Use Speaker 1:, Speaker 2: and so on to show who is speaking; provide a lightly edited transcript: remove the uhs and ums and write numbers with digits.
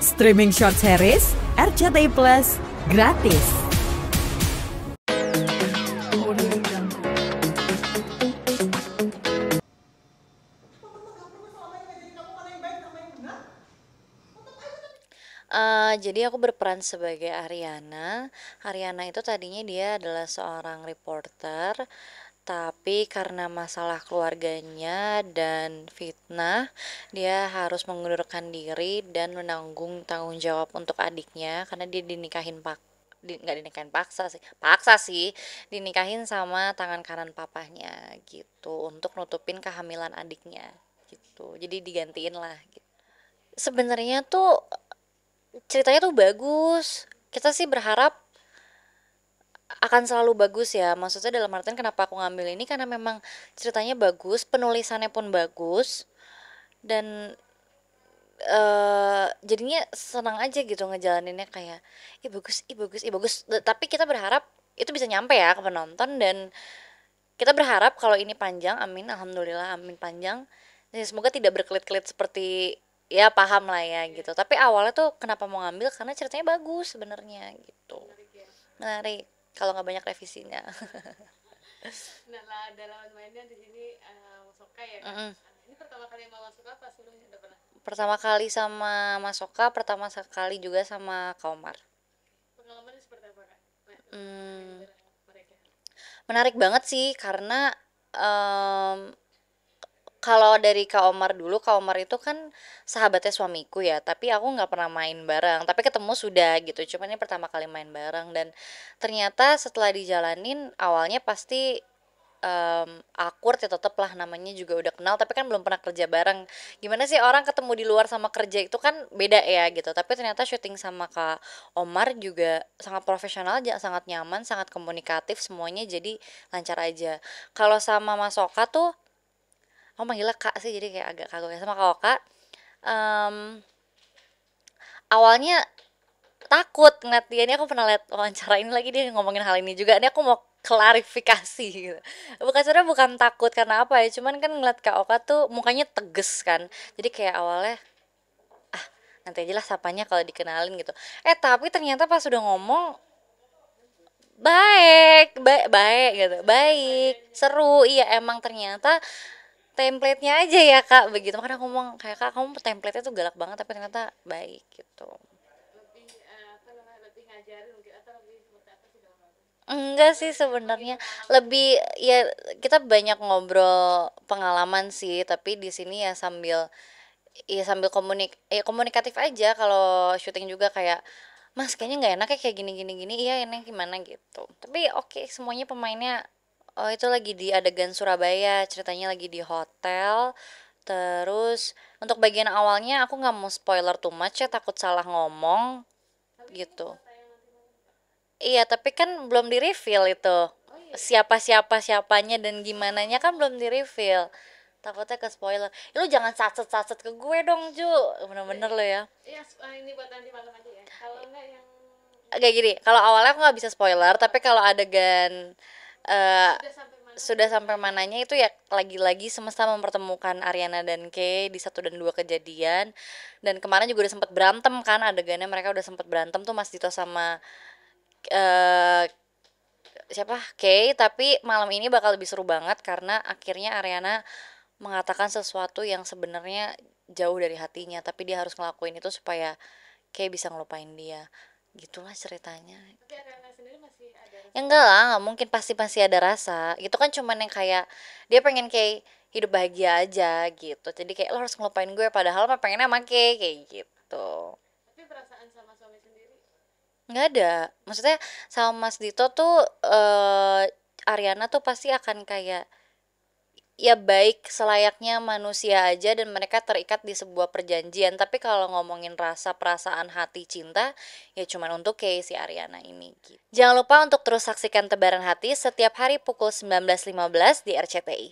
Speaker 1: Streaming short series RCTI Plus gratis.
Speaker 2: Jadi aku berperan sebagai Ariana. Ariana itu tadinya dia adalah seorang reporter, tapi karena masalah keluarganya dan fitnah, dia harus mengundurkan diri dan menanggung tanggung jawab untuk adiknya karena dia nggak dinikahin paksa sih, dinikahin sama tangan kanan papahnya gitu untuk nutupin kehamilan adiknya gitu. Jadi digantiin lah gitu. Sebenarnya tuh ceritanya tuh bagus. Kita sih berharap akan selalu bagus ya. Maksudnya dalam artian kenapa aku ngambil ini karena memang ceritanya bagus, penulisannya pun bagus dan jadinya senang aja gitu ngejalaninnya kayak ih bagus, ih bagus, ih bagus. Tapi kita berharap itu bisa nyampe ya ke penonton dan kita berharap kalau ini panjang, amin, alhamdulillah, amin panjang. Ya, semoga tidak berkelit-kelit seperti ya paham lah ya gitu. Tapi awalnya tuh kenapa mau ngambil karena ceritanya bagus sebenarnya gitu. Menarik kalau nggak banyak revisinya.
Speaker 3: Nah, lah dalam mainnya di sini Soka ya kan.
Speaker 2: Mm-mm.
Speaker 3: Ini pertama kali mau masuk apa sebelumnya udah pernah?
Speaker 2: Pertama kali sama Masoka, pertama sekali juga sama Kaumar.
Speaker 3: Pengalamannya seperti apa kak?
Speaker 2: Hmm,
Speaker 3: Main bareng mereka.
Speaker 2: menarik banget sih karena em, kalau dari Kak Omar dulu, Kak Omar itu kan sahabatnya suamiku ya, tapi aku nggak pernah main bareng. Tapi ketemu sudah gitu, cuman ini pertama kali main bareng dan ternyata setelah dijalanin awalnya pasti awkward ya tetep lah namanya juga udah kenal tapi kan belum pernah kerja bareng. Gimana sih orang ketemu di luar sama kerja itu kan beda ya gitu. Tapi ternyata syuting sama Kak Omar juga sangat profesional aja, sangat nyaman, sangat komunikatif semuanya jadi lancar aja. Kalau sama Mas Oka tuh aku manggilnya Kak sih jadi kayak agak kagok ya sama Kak Oka. em, Awalnya takut ngeliat dia ini, aku pernah lihat wawancara ini lagi dia ngomongin hal ini juga, ini aku mau klarifikasi gitu. Bukan, sebenarnya bukan takut karena apa ya, cuman kan ngeliat Kak Oka tuh mukanya tegas kan, jadi kayak awalnya nanti aja lah sapanya kalau dikenalin gitu. Tapi ternyata pas udah ngomong baik baik baik gitu, baik seru. Iya emang ternyata template-nya aja ya Kak begitu, makanya aku ngomong kayak Kak kamu template-nya tuh galak banget tapi ternyata baik gitu.
Speaker 3: Lebih apa namanya, lebih ngajarin mungkin atau lebih seperti apa sih dalam hal ini?
Speaker 2: Enggak sih sebenarnya, lebih ya kita banyak ngobrol pengalaman sih, tapi di sini ya sambil komunikatif aja. Kalau syuting juga kayak Mas kayaknya nggak enak ya kayak gini gini gini, iya enak gimana gitu. Tapi oke, semuanya pemainnya itu lagi di adegan Surabaya, ceritanya lagi di hotel. Terus untuk bagian awalnya aku nggak mau spoiler too much ya, takut salah ngomong
Speaker 3: Tapi ini
Speaker 2: gitu.
Speaker 3: mau tayang nanti malam kak.
Speaker 2: Iya, tapi kan belum di-reveal itu.
Speaker 3: Oh iya ya.
Speaker 2: Siapa-siapanya dan gimananya kan belum di-reveal. Takutnya ke spoiler. Lu jangan sacet-sacet ke gue dong, Ju. Bener-bener lo ya.
Speaker 3: Iya, ini buat nanti malam aja ya. Kalau enggak yang
Speaker 2: Kayak gini, kalau awalnya aku nggak bisa spoiler, tapi kalau adegan eh
Speaker 3: sudah sampai mana?
Speaker 2: sudah sampai mananya itu ya lagi-lagi semesta mempertemukan Ariana dan Kay di satu dan dua kejadian. Dan kemarin juga udah sempet berantem kan adegannya, mereka udah sempet berantem tuh Mas Dito sama eh siapa Kay, tapi malam ini bakal lebih seru banget karena akhirnya Ariana mengatakan sesuatu yang sebenarnya jauh dari hatinya tapi dia harus ngelakuin itu supaya Kay bisa ngelupain dia. Gitulah ceritanya.
Speaker 3: Tapi Ariana sendiri masih ada
Speaker 2: Ya
Speaker 3: rasa.
Speaker 2: enggak lah, nggak mungkin, pasti masih ada rasa. Itu kan cuman yang kayak dia pengen Kay hidup bahagia aja gitu, jadi kayak lo harus ngelupain gue padahal mah pengennya sama Kay kayak gitu.
Speaker 3: Tapi perasaan sama suami sendiri.
Speaker 2: Nggak ada, maksudnya sama Mas Dito tuh Ariana tuh pasti akan kayak ya baik selayaknya manusia aja dan mereka terikat di sebuah perjanjian. Tapi kalau ngomongin rasa, perasaan, hati, cinta ya cuman untuk Kay si Ariana ini gitu. Jangan lupa untuk terus saksikan Tebaran Hati setiap hari pukul 19.15 di RCTI.